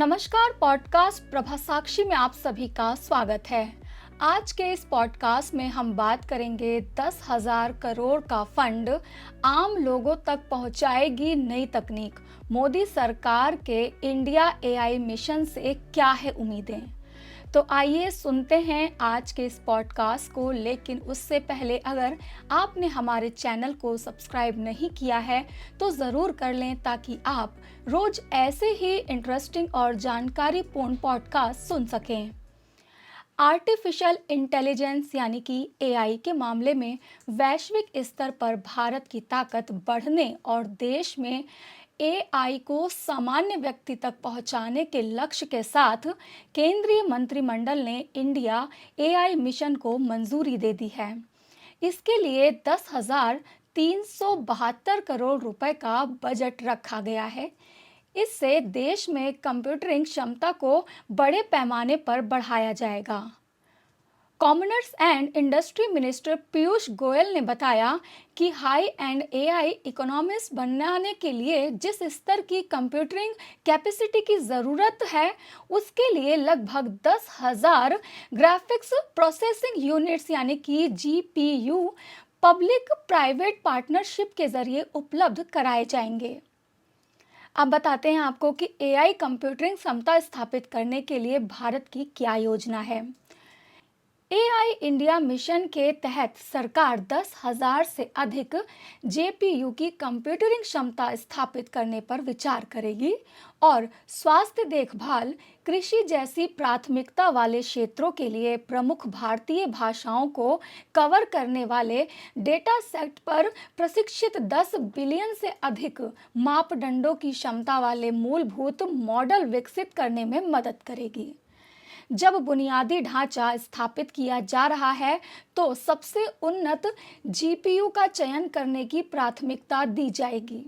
नमस्कार। पॉडकास्ट प्रभा साक्षी में आप सभी का स्वागत है। आज के इस पॉडकास्ट में हम बात करेंगे 10,000 करोड़ का फंड आम लोगों तक पहुंचाएगी नई तकनीक। मोदी सरकार के इंडिया एआई मिशन से क्या है उम्मीदें। तो आइए सुनते हैं आज के इस पॉडकास्ट को। लेकिन उससे पहले अगर आपने हमारे चैनल को सब्सक्राइब नहीं किया है तो ज़रूर कर लें, ताकि आप रोज ऐसे ही इंटरेस्टिंग और जानकारीपूर्ण पॉडकास्ट सुन सकें। आर्टिफिशियल इंटेलिजेंस यानी कि एआई के मामले में वैश्विक स्तर पर भारत की ताकत बढ़ने और देश में एआई को सामान्य व्यक्ति तक पहुंचाने के लक्ष्य के साथ केंद्रीय मंत्रिमंडल ने इंडिया एआई मिशन को मंजूरी दे दी है। इसके लिए 10,372 करोड़ रुपए का बजट रखा गया है। इससे देश में कंप्यूटरिंग क्षमता को बड़े पैमाने पर बढ़ाया जाएगा। Commerce and industry minister Piyush Goyal ने बताया कि हाई एंड एआई इकोनॉमिक्स बनाने के लिए जिस स्तर की कंप्यूटरिंग कैपेसिटी की ज़रूरत है, उसके लिए लगभग 10,000 ग्राफिक्स प्रोसेसिंग यूनिट्स यानी कि जीपीयू पब्लिक प्राइवेट पार्टनरशिप के जरिए उपलब्ध कराए जाएंगे। अब बताते हैं आपको कि एआई कंप्यूटरिंग क्षमता स्थापित करने के लिए भारत की क्या योजना है। एआई इंडिया मिशन के तहत सरकार 10,000 से अधिक जेपीयू की कंप्यूटरिंग क्षमता स्थापित करने पर विचार करेगी और स्वास्थ्य देखभाल, कृषि जैसी प्राथमिकता वाले क्षेत्रों के लिए प्रमुख भारतीय भाषाओं को कवर करने वाले डेटा सेट पर प्रशिक्षित 10 बिलियन से अधिक मापदंडों की क्षमता वाले मूलभूत मॉडल विकसित करने में मदद करेगी। जब बुनियादी ढांचा स्थापित किया जा रहा है तो सबसे उन्नत जीपीयू का चयन करने की प्राथमिकता दी जाएगी।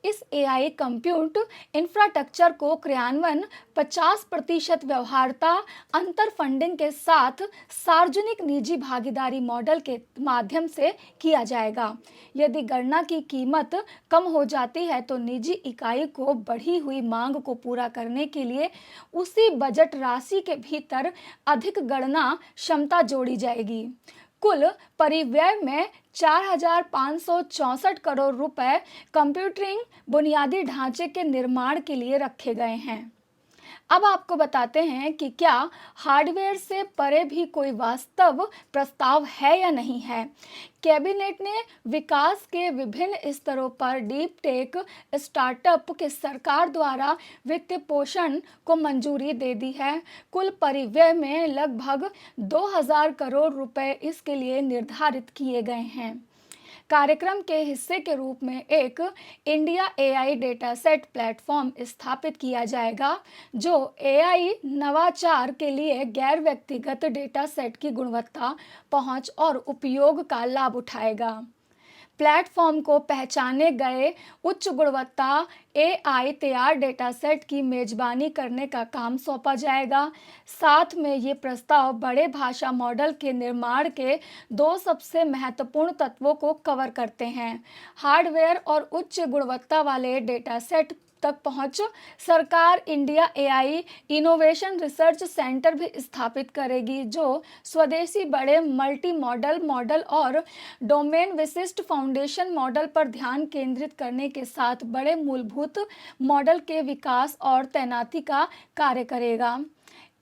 इस एआई कंप्यूट इंफ्रास्ट्रक्चर को क्रियान्वयन 50% व्यवहार्यता अंतर फंडिंग के साथ सार्वजनिक निजी भागीदारी मॉडल के माध्यम से किया जाएगा। यदि गणना की कीमत कम हो जाती है तो निजी इकाई को बढ़ी हुई मांग को पूरा करने के लिए उसी बजट राशि के भीतर अधिक गणना क्षमता जोड़ी जाएगी। कुल परिव्यय में 4,564 करोड़ रुपए कंप्यूटरिंग बुनियादी ढांचे के निर्माण के लिए रखे गए हैं। अब आपको बताते हैं कि क्या हार्डवेयर से परे भी कोई वास्तव प्रस्ताव है या नहीं है। कैबिनेट ने विकास के विभिन्न स्तरों पर डीप टेक स्टार्टअप के सरकार द्वारा वित्त पोषण को मंजूरी दे दी है। कुल परिव्यय में लगभग 2,000 करोड़ रुपए इसके लिए निर्धारित किए गए हैं। कार्यक्रम के हिस्से के रूप में एक India AI data set platform स्थापित किया जाएगा, जो एआई नवाचार के लिए गैर व्यक्तिगत डेटा सेट की गुणवत्ता, पहुंच और उपयोग का लाभ उठाएगा। प्लेटफॉर्म को पहचाने गए उच्च गुणवत्ता एआई तैयार डेटा सेट की मेजबानी करने का काम सौंपा जाएगा। साथ में ये प्रस्ताव बड़े भाषा मॉडल के निर्माण के 2 सबसे महत्वपूर्ण तत्वों को कवर करते हैं। हार्डवेयर और उच्च गुणवत्ता वाले डेटा सेट तक पहुंच। सरकार India AI innovation research centre भी स्थापित करेगी, जो स्वदेशी बड़े मल्टी मॉडल और डोमेन विशिष्ट फाउंडेशन मॉडल पर ध्यान केंद्रित करने के साथ बड़े मूलभूत मॉडल के विकास और तैनाती का कार्य करेगा।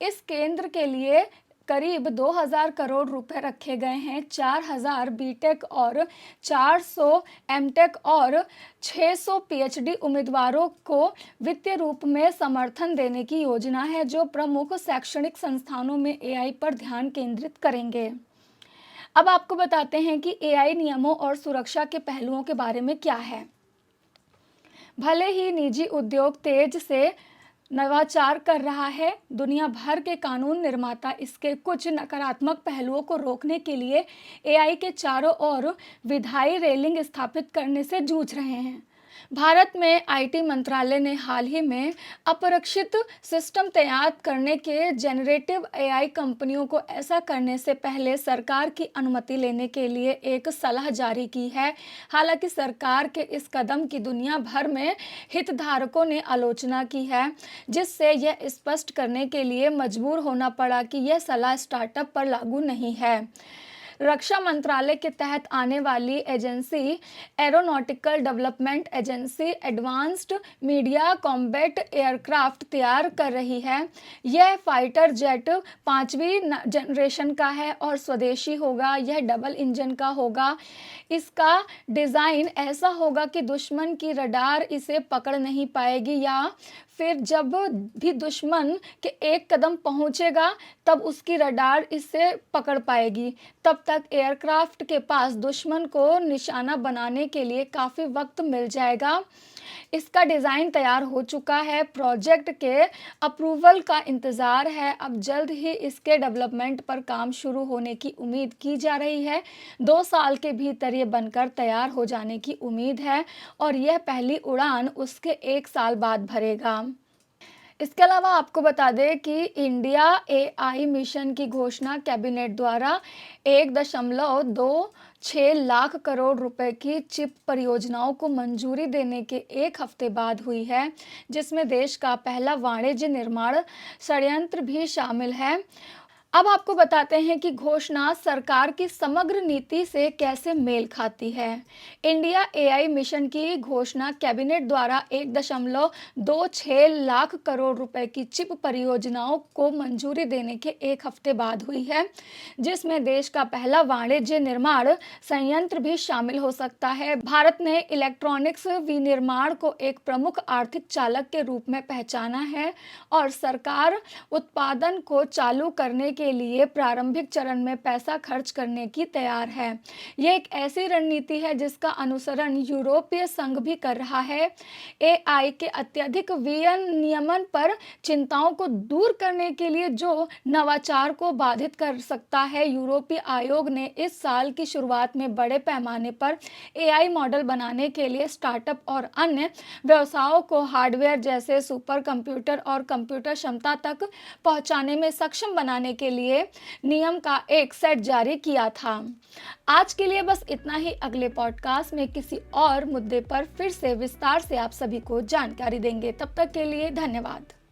इस केंद्र के लिए करीब 2,000 करोड़ रुपए रखे गए हैं। 4,000 बीटेक और 400 एमटेक और 600 पीएचडी उम्मीदवारों को वित्तीय रूप में समर्थन देने की योजना है, जो प्रमुख शैक्षणिक संस्थानों में एआई पर ध्यान केंद्रित करेंगे। अब आपको बताते हैं कि एआई नियमों और सुरक्षा के पहलुओं के बारे में क्या है। भले ही निजी उद्योग तेज से नवाचार कर रहा है, दुनिया भर के कानून निर्माता इसके कुछ नकारात्मक पहलुओं को रोकने के लिए एआई के चारों ओर विधायी रेलिंग स्थापित करने से जूझ रहे हैं। भारत में आईटी मंत्रालय ने हाल ही में अपरक्षित सिस्टम तैयार करने के जेनरेटिव एआई कंपनियों को ऐसा करने से पहले सरकार की अनुमति लेने के लिए एक सलाह जारी की है। हालांकि सरकार के इस कदम की दुनिया भर में हितधारकों ने आलोचना की है, जिससे यह स्पष्ट करने के लिए मजबूर होना पड़ा कि यह सलाह स्टार्टअप पर लागू नहीं है। रक्षा मंत्रालय के तहत आने वाली agency aeronautical development agency advanced media combat aircraft तैयार कर रही है। यह फाइटर जेट 5वीं जनरेशन का है और स्वदेशी होगा। यह डबल इंजन का होगा। इसका डिज़ाइन ऐसा होगा कि दुश्मन की रडार इसे पकड़ नहीं पाएगी, या फिर जब भी दुश्मन के एक कदम पहुंचेगा तब उसकी रडार इसे पकड़ पाएगी। तब तक एयरक्राफ्ट के पास दुश्मन को निशाना बनाने के लिए काफ़ी वक्त मिल जाएगा। इसका डिज़ाइन तैयार हो चुका है। प्रोजेक्ट के अप्रूवल का इंतज़ार है। अब जल्द ही इसके डेवलपमेंट पर काम शुरू होने की उम्मीद की जा रही है। 2 साल के भीतर ये बनकर तैयार हो जाने की उम्मीद है और यह पहली उड़ान उसके 1 साल बाद भरेगा। इसके अलावा आपको बता दें कि इंडिया एआई मिशन की घोषणा कैबिनेट द्वारा 1.26 लाख करोड़ रुपए की चिप परियोजनाओं को मंजूरी देने के 1 हफ्ते बाद हुई है, जिसमें देश का पहला वाणिज्य निर्माण संयंत्र भी शामिल है। अब आपको बताते हैं कि घोषणा सरकार की समग्र नीति से कैसे मेल खाती है। इंडिया एआई मिशन की घोषणा कैबिनेट द्वारा 1.26 लाख करोड़ रुपए की चिप परियोजनाओं को मंजूरी देने के 1 हफ्ते बाद हुई है, जिसमें देश का पहला वाणिज्य निर्माण संयंत्र भी शामिल हो सकता है। भारत ने इलेक्ट्रॉनिक्स विनिर्माण को एक प्रमुख आर्थिक चालक के रूप में पहचाना है और सरकार उत्पादन को चालू करने के लिए प्रारंभिक चरण में पैसा खर्च करने की तैयार है। यह एक ऐसी रणनीति है जिसका अनुसरण यूरोपीय संघ भी कर रहा है। एआई के अत्यधिक विनियमन पर चिंताओं को दूर करने के लिए जो नवाचार को बाधित कर सकता है, यूरोपीय आयोग ने इस साल की शुरुआत में बड़े पैमाने पर एआई मॉडल बनाने के लिए स्टार्टअप और अन्य व्यवसायों को हार्डवेयर जैसे सुपर कंप्यूटर और कंप्यूटर क्षमता तक पहुंचाने में सक्षम बनाने के लिए नियम का एक सेट जारी किया था। आज के लिए बस इतना ही। अगले पॉडकास्ट में किसी और मुद्दे पर फिर से विस्तार से आप सभी को जानकारी देंगे। तब तक के लिए धन्यवाद।